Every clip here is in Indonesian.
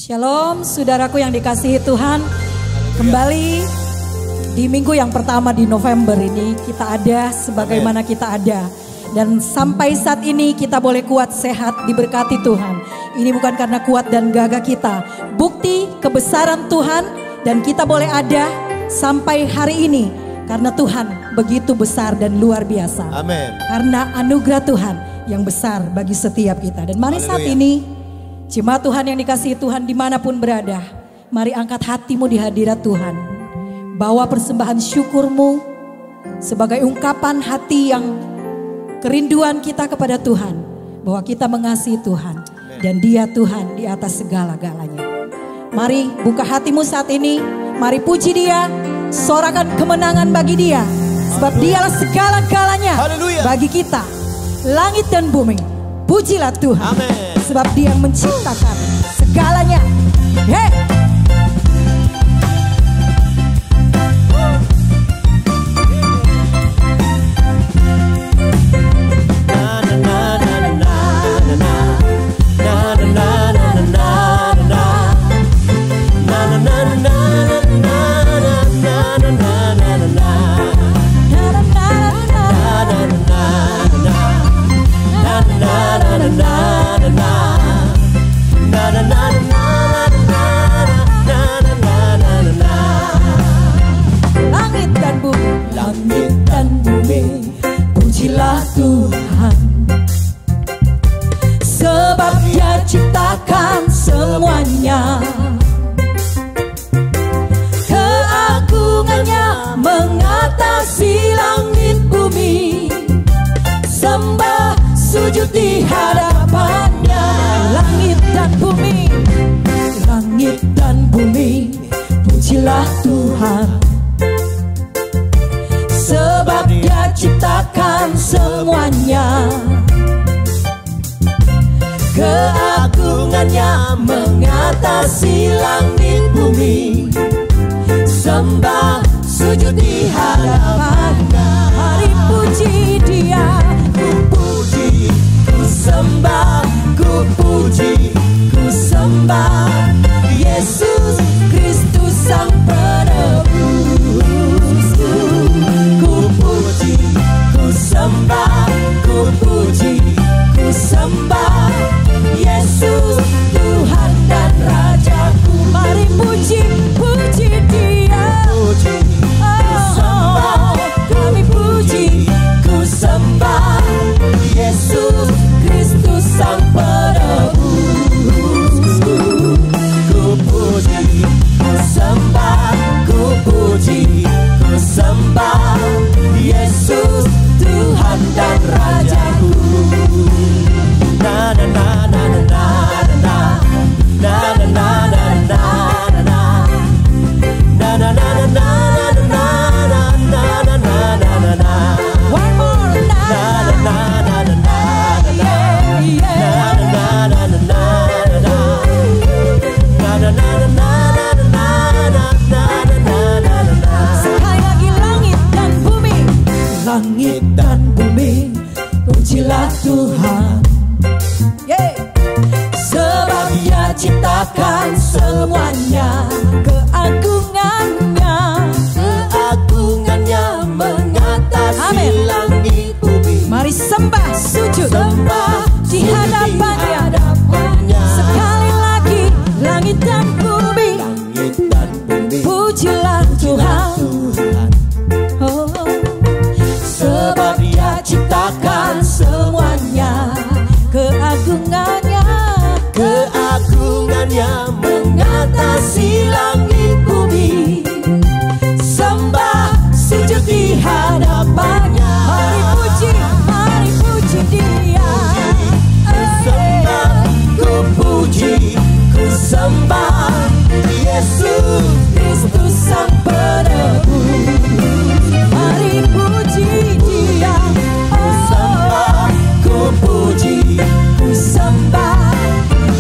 Shalom saudaraku yang dikasihi Tuhan. Kembali di minggu yang pertama di November ini kita ada sebagaimana kita ada. Dan sampai saat ini kita boleh kuat, sehat, diberkati Tuhan. Ini bukan karena kuat dan gagah kita, bukti kebesaran Tuhan. Dan kita boleh ada sampai hari ini karena Tuhan begitu besar dan luar biasa. Amin. Karena anugerah Tuhan yang besar bagi setiap kita. Dan mari saat ini jemaat Tuhan yang dikasihi Tuhan dimanapun berada, mari angkat hatimu di hadirat Tuhan. Bawa persembahan syukurmu sebagai ungkapan hati yang kerinduan kita kepada Tuhan. Bahwa kita mengasihi Tuhan dan Dia Tuhan di atas segala-galanya. Mari buka hatimu saat ini, mari puji Dia, sorakan kemenangan bagi Dia. Sebab Dialah segala-galanya bagi kita. Langit dan bumi, pujilah Tuhan. Amin. Sebab Dia yang menciptakan segalanya. Hey! Pujilah Tuhan, sebab Dia ciptakan semuanya. Keagungannya mengatasi langit bumi. Sembah sujud di hadapannya. Langit dan bumi, langit dan bumi, pujilah Tuhan. Sebab Dia ciptakan semuanya. Keagungannya mengatasi langit bumi. Sembah sujud di hadapannya. Mari puji Dia. Ku puji, ku sembah, ku puji, ku sembah Yesus Kristus Sang Penebus. Ku puji, ku sembah, ku puji, ku sembah Yesus Tuhan dan Rajaku. Mari puji, puji Dia. Puji, ku sembah, kami puji, ku sembah Yesus Kristus Sang Penebus. Ku puji, ku sembah, ku puji, ku sembah Yesus Tuhan dan Rajaku. Na na na na na na na na na na na na na na na na na. One more na na na na na na. Sekali lagi, langit dan bumi, langit dan bumi, pujilah Tuhan. Sebab Dia ciptakan semuanya. Keagungannya, keagungannya mengatasi langit bumi. Mari sembah, sujud, sembah di hadapannya. Sekali lagi, langit dan bumi, pujilah Tuhan. Oh, sebab Dia ciptakan semuanya. Keagungannya, keagungannya mengatasi langit bumi. Sembah sujud di hadapannya. Mari puji Dia. Sembah, ku puji, ku sembah Yesus Kristus Sang Penebus. Mari puji Dia. Sembah, ku puji, ku sembah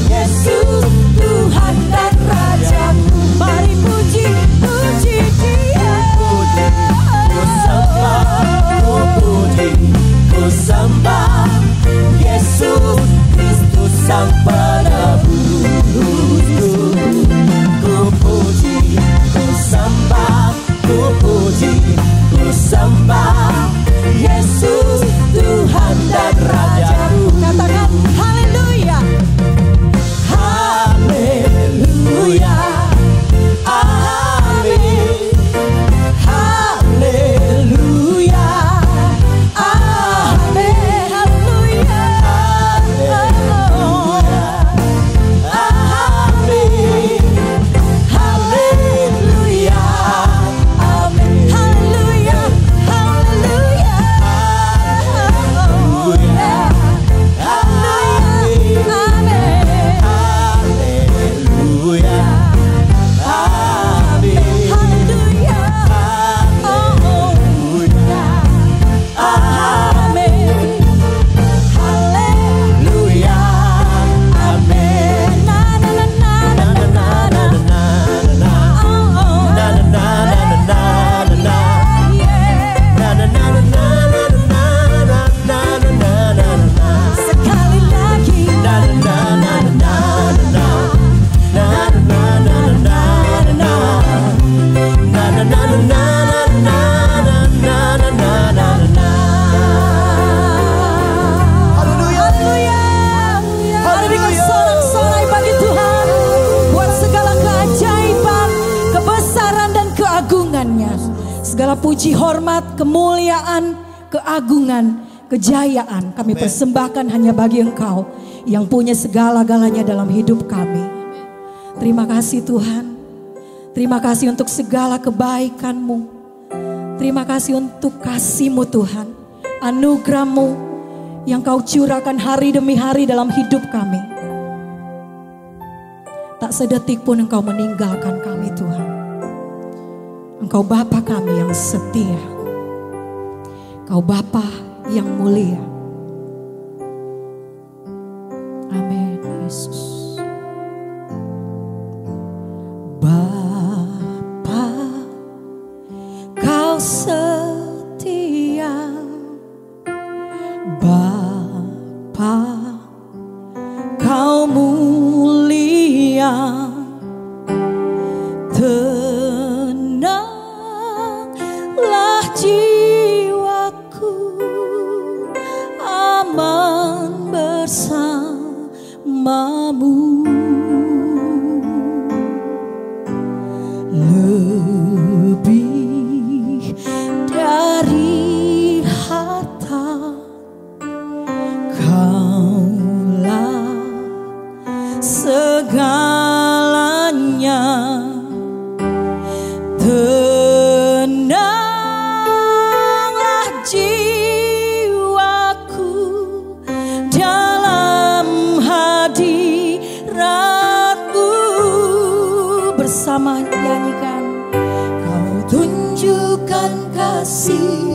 Yesus Tuhan dan Raja. Segala puji, hormat, kemuliaan, keagungan, kejayaan kami persembahkan hanya bagi Engkau yang punya segala-galanya dalam hidup kami. Terima kasih Tuhan. Terima kasih untuk segala kebaikan-Mu. Terima kasih untuk kasih-Mu Tuhan. Anugerah-Mu yang Kau curahkan hari demi hari dalam hidup kami. Tak sedetik pun Engkau meninggalkan kami Tuhan. Engkau Bapa kami yang setia. Engkau Bapa yang mulia. Amin Yesus. Bapa, Kau setia. Bapa, Kau mulia. Tenanglah jiwaku, aman bersamamu. Lebih dari harta, Kaulah segalanya. Tenanglah jiwaku dalam hadirat-Mu. Bersama nyanyikan. Kau tunjukkan kasih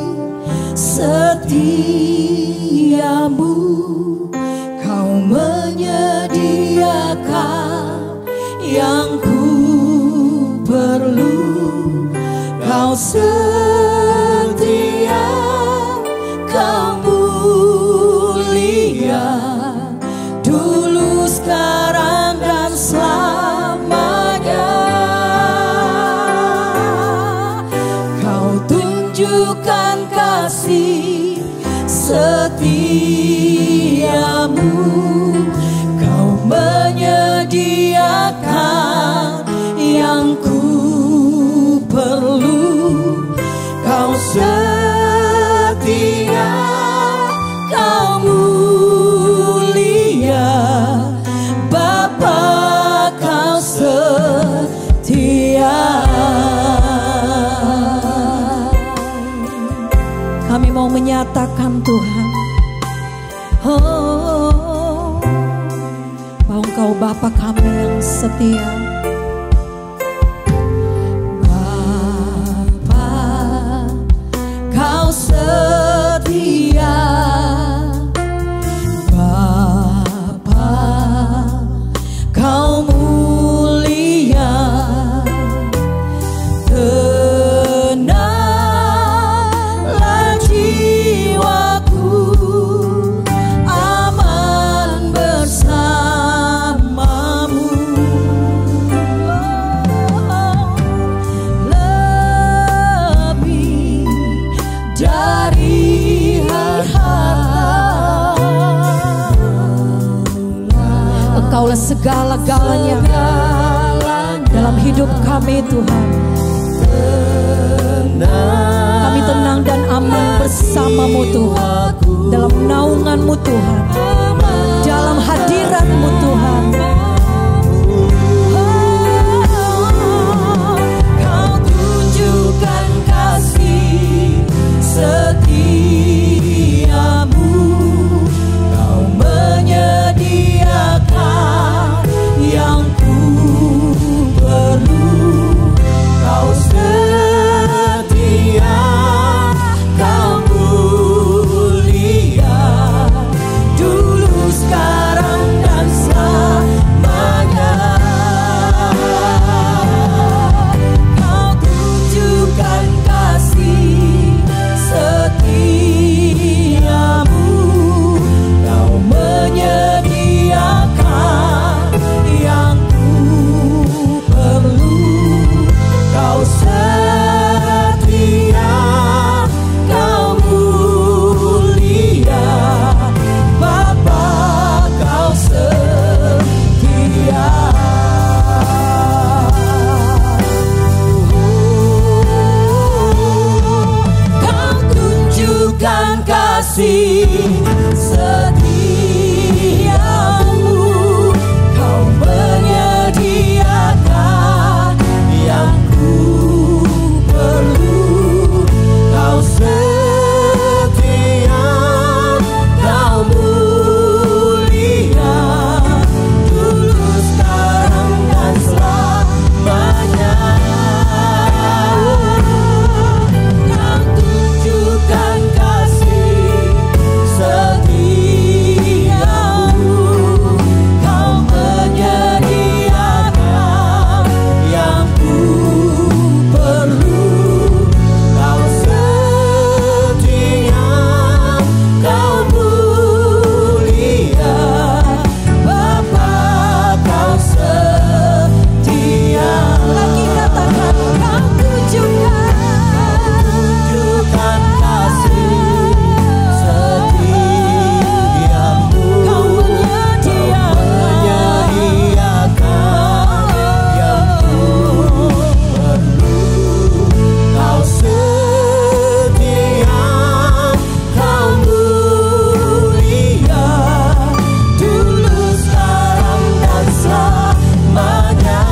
setiamu. Kau menyediakan yang ku perlu. Kau setia, Kau mulia, dulu, sekarang, dan selamanya. Kau tunjukkan kasih setiamu. Kau menyediakan yang ku perlu. Kau setia, Kau mulia, Bapa, Kau setia. Kami mau menyatakan Tuhan, bahwa Engkau Bapa kami yang setia. Kau setia, Bapa, Kau mulia. Tenanglah jiwaku, aman bersamamu. Lebih dari harta, Engkaulah segala-galanya dalam hidup kami Tuhan. Kami tenang dan aman bersamamu Tuhan, dalam naungan-Mu Tuhan, dalam hadirat-Mu Tuhan. Kau tunjukkan kasih setiamu. Kau menyediakan yang ku perlu. Kau setia, Kau mulia, dulu, sekarang, dan selamanya. kasih setiamu, kau menyediakan yang ku perlu. Kau setia, kau mulia, dulu, sekarang, dan selamanya. Kau tunjukkan kasih setiamu, kau menyediakan yang ku perlu. Kau setia, kau mulia, Bapa, kau setia. Lagi katakan, kau tunjukkan kasih setiamu, kau menyediakan yang ku perlu. Kau setia, kau mulia, dulu, sekarang, dan selamanya.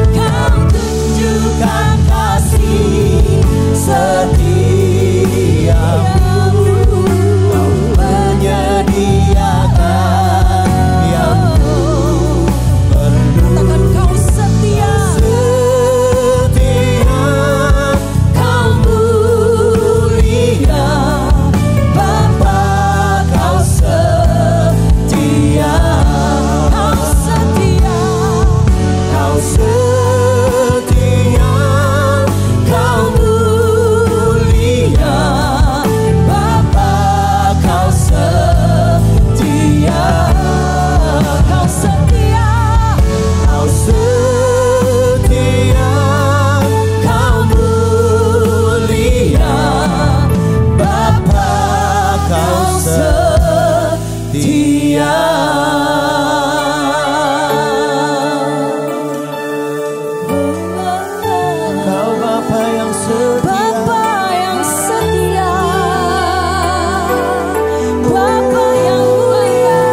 Kau tunjukkan kasih setiamu, kau menyediakan yang ku perlu. Katakan, kau setia, kau mulia, Bapa, kau setia. Kau setia, kau setia, kau mulia, Bapa, kau setia. Kau setia, kau setia, kau mulia, Bapa, kau setia. Kau Bapa yang setia, Bapa yang setia, Bapa yang mulia.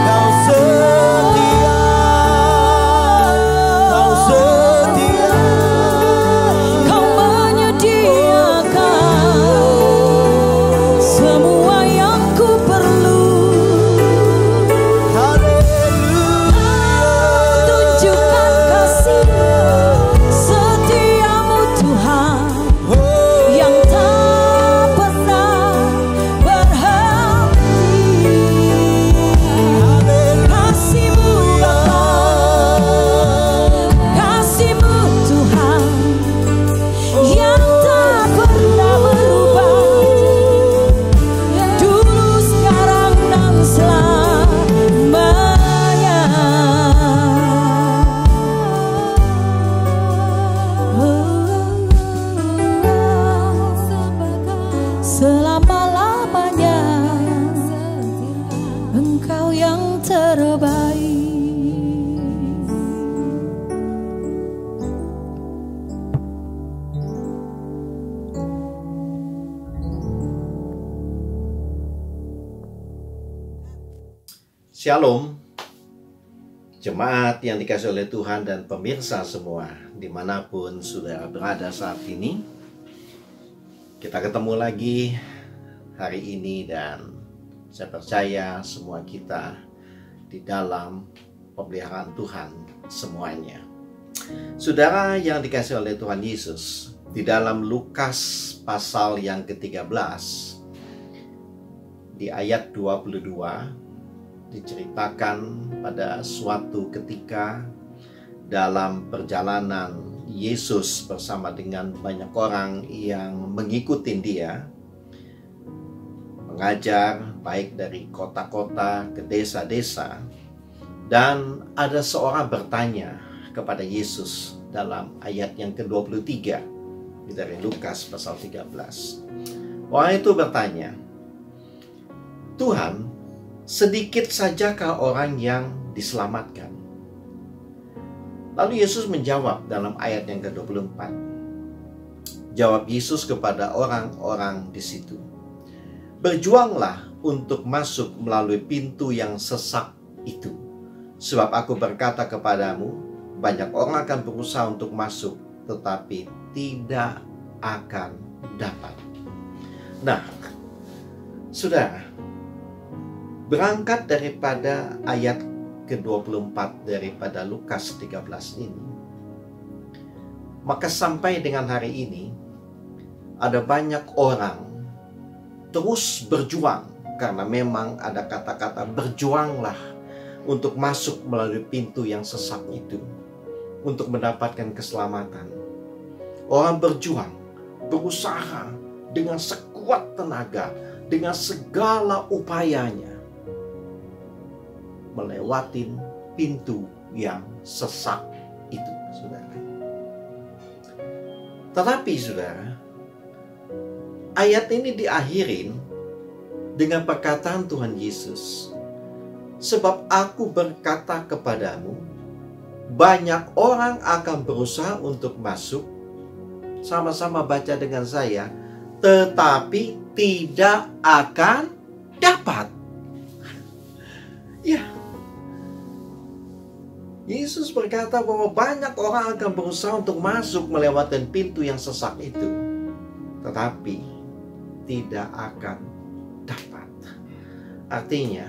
Kau setia, kau setia, kau menyediakan semua yang ku perlu. Tunjukkan kasih setiamu, Tuhan, yang tak pernah berhenti. Kasih-Mu, Bapa, kasih-Mu, Tuhan, yang tak pernah berubah, dulu, sekarang, dan selamanya. Selama-lamanya Engkau yang terbaik. Shalom, jemaat yang dikasihi oleh Tuhan dan pemirsa semua, dimanapun saudara berada saat ini. Kita ketemu lagi hari ini dan saya percaya semua kita di dalam pemeliharaan Tuhan semuanya. Saudara yang dikasihi oleh Tuhan Yesus, di dalam Lukas pasal yang ke-13 di ayat 22 diceritakan pada suatu ketika dalam perjalanan Yesus bersama dengan banyak orang yang mengikuti dia mengajar baik dari kota-kota ke desa-desa, dan ada seorang bertanya kepada Yesus dalam ayat yang ke-23 dari Lukas pasal 13. Orang itu bertanya, "Tuhan, sedikit sajakah orang yang diselamatkan?" Lalu Yesus menjawab dalam ayat yang ke-24, Jawab Yesus kepada orang-orang di situ, "Berjuanglah untuk masuk melalui pintu yang sesak itu. Sebab aku berkata kepadamu, banyak orang akan berusaha untuk masuk, tetapi tidak akan dapat." Nah, saudara, berangkat daripada ayat ke-24 daripada Lukas 13 ini, maka sampai dengan hari ini ada banyak orang terus berjuang, karena memang ada kata-kata berjuanglah untuk masuk melalui pintu yang sesak itu, untuk mendapatkan keselamatan. Orang berjuang, berusaha dengan sekuat tenaga, dengan segala upayanya, melewati pintu yang sesak itu, saudara. Tetapi saudara, ayat ini diakhirin dengan perkataan Tuhan Yesus, "Sebab aku berkata kepadamu, banyak orang akan berusaha untuk masuk." Sama-sama baca dengan saya, "tetapi tidak akan dapat." Ya, Yesus berkata bahwa banyak orang akan berusaha untuk masuk melewati pintu yang sesak itu, tetapi tidak akan dapat. Artinya,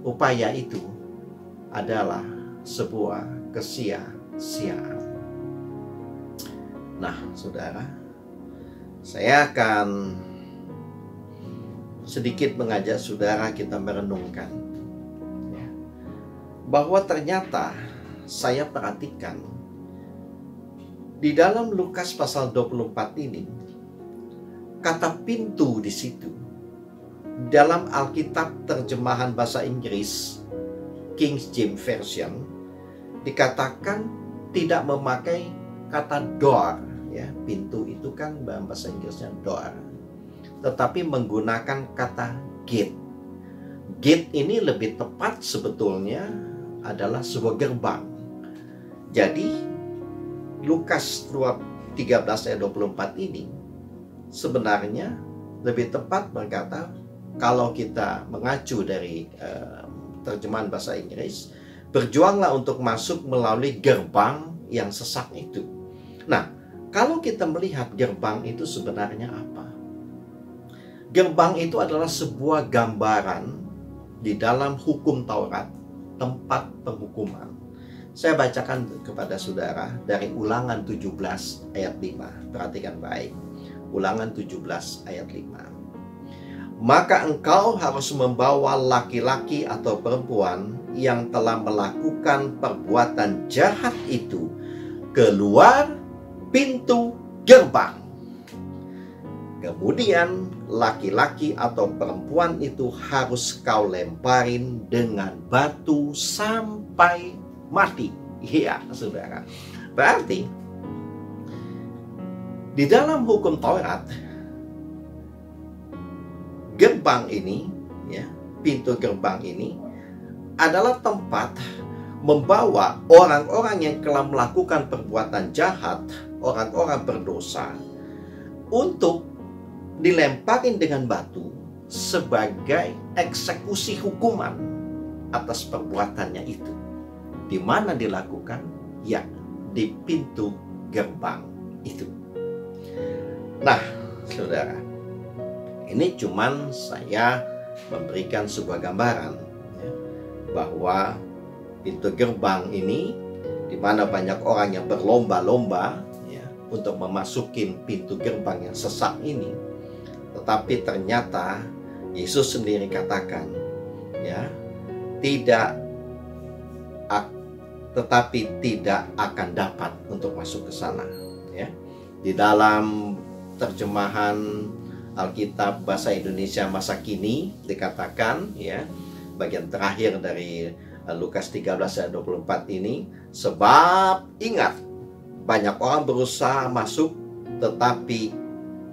upaya itu adalah sebuah kesia-siaan. Nah, saudara, saya akan sedikit mengajak saudara kita merenungkan, ya, bahwa ternyata saya perhatikan di dalam Lukas pasal 24 ini, kata pintu di situ dalam Alkitab terjemahan bahasa Inggris King James Version dikatakan tidak memakai kata door, ya, pintu itu kan bahasa Inggrisnya door, tetapi menggunakan kata gate. Gate ini lebih tepat sebetulnya adalah sebuah gerbang. Jadi Lukas 13 ayat 24 ini sebenarnya lebih tepat berkata, kalau kita mengacu dari terjemahan bahasa Inggris, berjuanglah untuk masuk melalui gerbang yang sesak itu. Nah, kalau kita melihat gerbang itu sebenarnya apa? Gerbang itu adalah sebuah gambaran di dalam hukum Taurat, tempat penghukuman. Saya bacakan kepada saudara dari Ulangan 17 ayat 5. Perhatikan baik. Ulangan 17 ayat 5. "Maka engkau harus membawa laki-laki atau perempuan yang telah melakukan perbuatan jahat itu keluar pintu gerbang. Kemudian laki-laki atau perempuan itu harus kau lemparin dengan batu sampai mati." Iya, saudara. Berarti di dalam hukum Taurat, gerbang ini, ya, pintu gerbang ini adalah tempat membawa orang-orang yang telah melakukan perbuatan jahat, orang-orang berdosa, untuk dilemparin dengan batu sebagai eksekusi hukuman atas perbuatannya itu. Di mana dilakukan? Ya, di pintu gerbang itu. Nah, saudara, ini cuman saya memberikan sebuah gambaran, ya, bahwa pintu gerbang ini di mana banyak orang yang berlomba-lomba, ya, untuk memasuki pintu gerbang yang sesak ini. Tetapi ternyata Yesus sendiri katakan, ya, tetapi tidak akan dapat untuk masuk ke sana, ya. Di dalam terjemahan Alkitab bahasa Indonesia masa kini dikatakan, ya, bagian terakhir dari Lukas 13 ayat 24 ini, "Sebab ingat, banyak orang berusaha masuk tetapi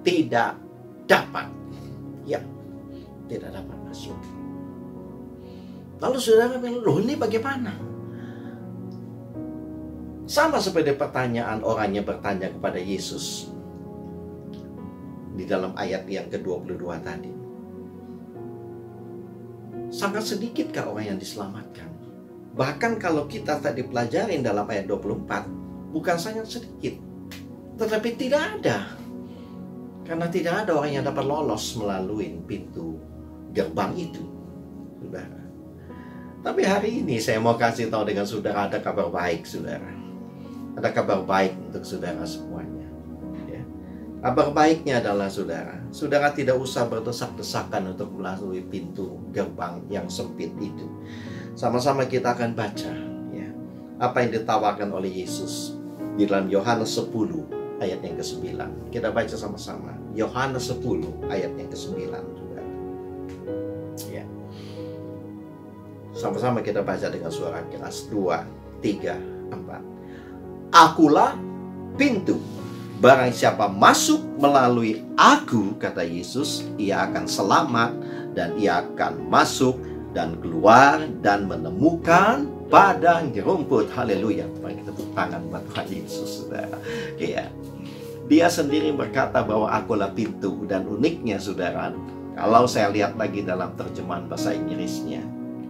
tidak dapat." Ya, tidak dapat masuk. Lalu saudara bilang, "Loh, ini bagaimana?" Sama seperti pertanyaan orang yang bertanya kepada Yesus, di dalam ayat yang ke-22 tadi. Sangat sedikit orang yang diselamatkan. Bahkan kalau kita tadi pelajarin dalam ayat 24, bukan sangat sedikit, tetapi tidak ada. Karena tidak ada orang yang dapat lolos melalui pintu gerbang itu, saudara. Tapi hari ini saya mau kasih tahu dengan saudara, ada kabar baik, saudara. Ada kabar baik untuk saudara semuanya. Ya. Kabar baiknya adalah saudara tidak usah berdesak-desakan untuk melalui pintu gerbang yang sempit itu. Sama-sama kita akan baca, ya, apa yang ditawarkan oleh Yesus di dalam Yohanes 10 ayat yang ke-9. Kita baca sama-sama. Yohanes 10 ayat yang ke-9. Ya. Sama-sama kita baca dengan suara keras. 2, 3, 4. Akulah pintu. Barang siapa masuk melalui aku, kata Yesus, ia akan selamat dan ia akan masuk dan keluar dan menemukan padang rumput. Haleluya. Mari kita tepuk tangan buat Tuhan Yesus, saudara. Ya. Dia sendiri berkata bahwa akulah pintu. Dan uniknya, saudara, kalau saya lihat lagi dalam terjemahan bahasa Inggrisnya,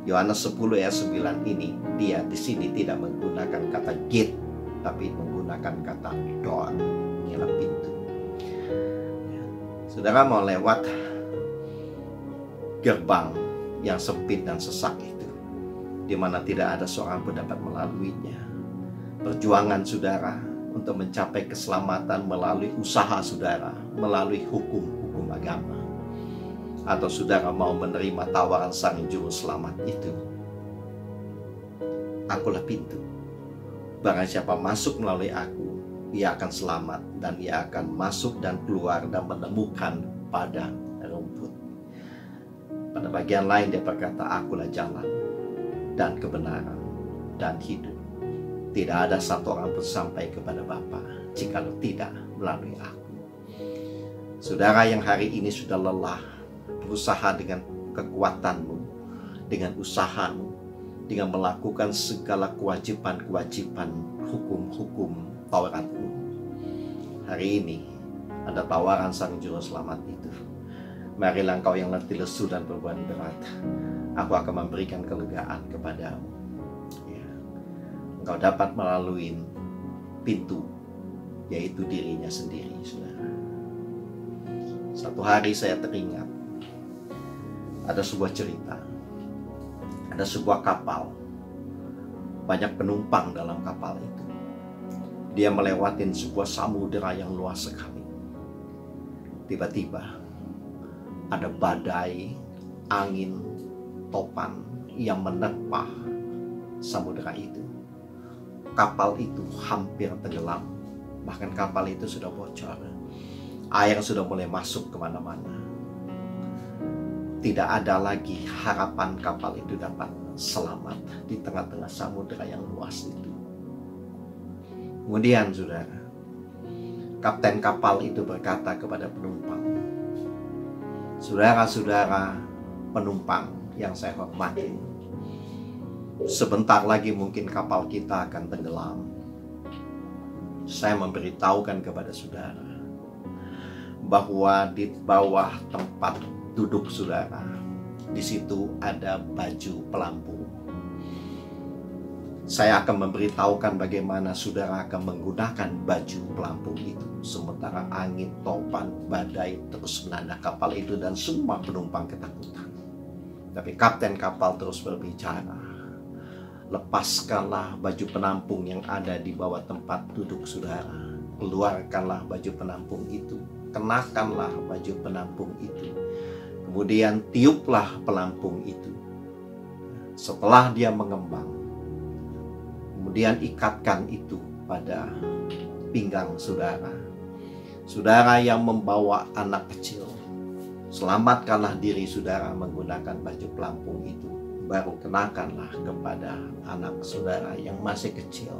Yohanes 10 ayat 9 ini, dia di sini tidak menggunakan kata gate, tapi menggunakan kata door. Inilah pintu. Ya. Saudara mau lewat gerbang yang sempit dan sesak itu, di mana tidak ada seorang pun dapat melaluinya. Perjuangan saudara untuk mencapai keselamatan melalui usaha saudara, melalui hukum agama, atau saudara mau menerima tawaran Sang Juru Selamat itu. Akulah pintu. Barang siapa masuk melalui aku, ia akan selamat dan ia akan masuk dan keluar dan menemukan padang rumput. Pada bagian lain dia berkata, akulah jalan dan kebenaran dan hidup. Tidak ada satu orang pun sampai kepada Bapa jikalau tidak melalui aku. Saudara yang hari ini sudah lelah berusaha dengan kekuatanmu, dengan usahamu, dengan melakukan segala kewajiban-kewajiban hukum-hukum Tauratmu. Hari ini ada tawaran Sang Juru Selamat itu. Marilah engkau yang letih lesu dan beban berat, aku akan memberikan kelegaan kepadamu. Ya. Engkau dapat melalui pintu, yaitu dirinya sendiri, saudara. Satu hari saya teringat ada sebuah cerita. Ada sebuah kapal, banyak penumpang dalam kapal itu. Dia melewati sebuah samudera yang luas sekali. Tiba-tiba ada badai, angin, topan yang menerpa samudera itu. Kapal itu hampir tenggelam. Bahkan kapal itu sudah bocor. Air sudah mulai masuk kemana-mana. Tidak ada lagi harapan kapal itu dapat selamat di tengah-tengah samudera yang luas itu. Kemudian saudara, kapten kapal itu berkata kepada penumpang, saudara-saudara penumpang yang saya hormati, sebentar lagi mungkin kapal kita akan tenggelam. Saya memberitahukan kepada saudara bahwa di bawah tempat duduk saudara, di situ ada baju pelampung. Saya akan memberitahukan bagaimana saudara akan menggunakan baju pelampung itu. Sementara angin, topan, badai terus melanda kapal itu dan semua penumpang ketakutan. Tapi kapten kapal terus berbicara, lepaskanlah baju penampung yang ada di bawah tempat duduk saudara. Keluarkanlah baju penampung itu, kenakanlah baju penampung itu. Kemudian tiuplah pelampung itu. Setelah dia mengembang, kemudian ikatkan itu pada pinggang saudara. Saudara yang membawa anak kecil, selamatkanlah diri saudara menggunakan baju pelampung itu. Baru kenakanlah kepada anak saudara yang masih kecil.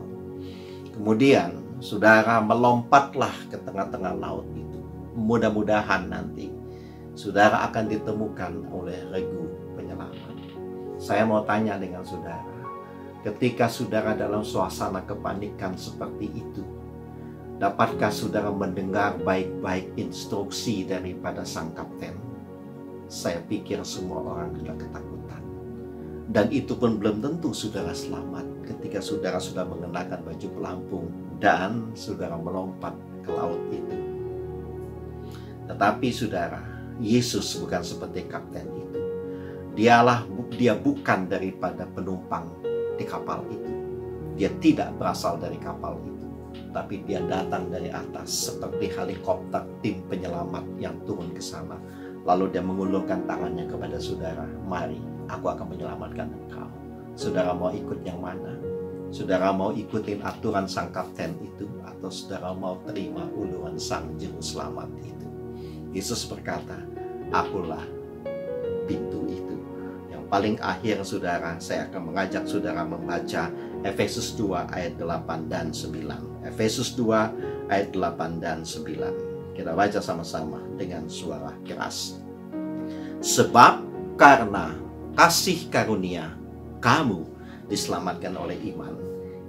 Kemudian saudara melompatlah ke tengah-tengah laut itu. Mudah-mudahan nanti saudara akan ditemukan oleh regu penyelamat. Saya mau tanya dengan saudara, ketika saudara dalam suasana kepanikan seperti itu, Dapatkah saudara mendengar baik-baik instruksi daripada sang kapten? Saya pikir semua orang sudah ketakutan. Dan itu pun belum tentu saudara selamat ketika saudara sudah mengenakan baju pelampung dan saudara melompat ke laut itu. Tetapi saudara, Yesus bukan seperti kapten itu. Dia bukan daripada penumpang di kapal itu. Dia tidak berasal dari kapal itu, tapi dia datang dari atas seperti helikopter tim penyelamat yang turun ke sana. Lalu dia mengulurkan tangannya kepada saudara, mari, aku akan menyelamatkan engkau. Saudara mau ikut yang mana? Saudara mau ikutin aturan sang kapten itu, atau saudara mau terima uluran sang juru selamat itu? Yesus berkata, akulah pintu itu. Yang paling akhir saudara, saya akan mengajak saudara membaca Efesus 2 ayat 8 dan 9. Efesus 2 ayat 8 dan 9. Kita baca sama-sama dengan suara keras. Sebab karena kasih karunia kamu diselamatkan oleh iman.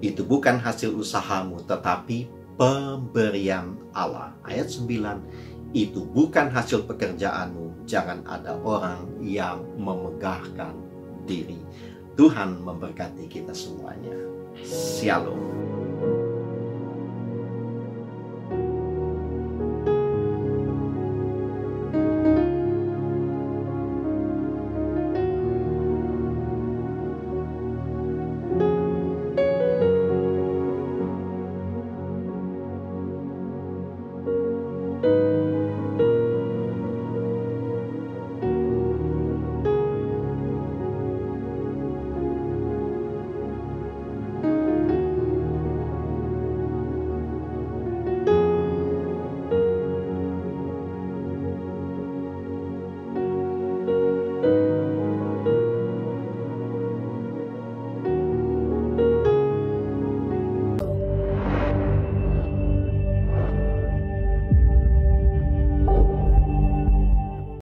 Itu bukan hasil usahamu, tetapi pemberian Allah. Ayat 9. Itu bukan hasil pekerjaanmu. Jangan ada orang yang memegahkan diri. Tuhan memberkati kita semuanya. Shalom.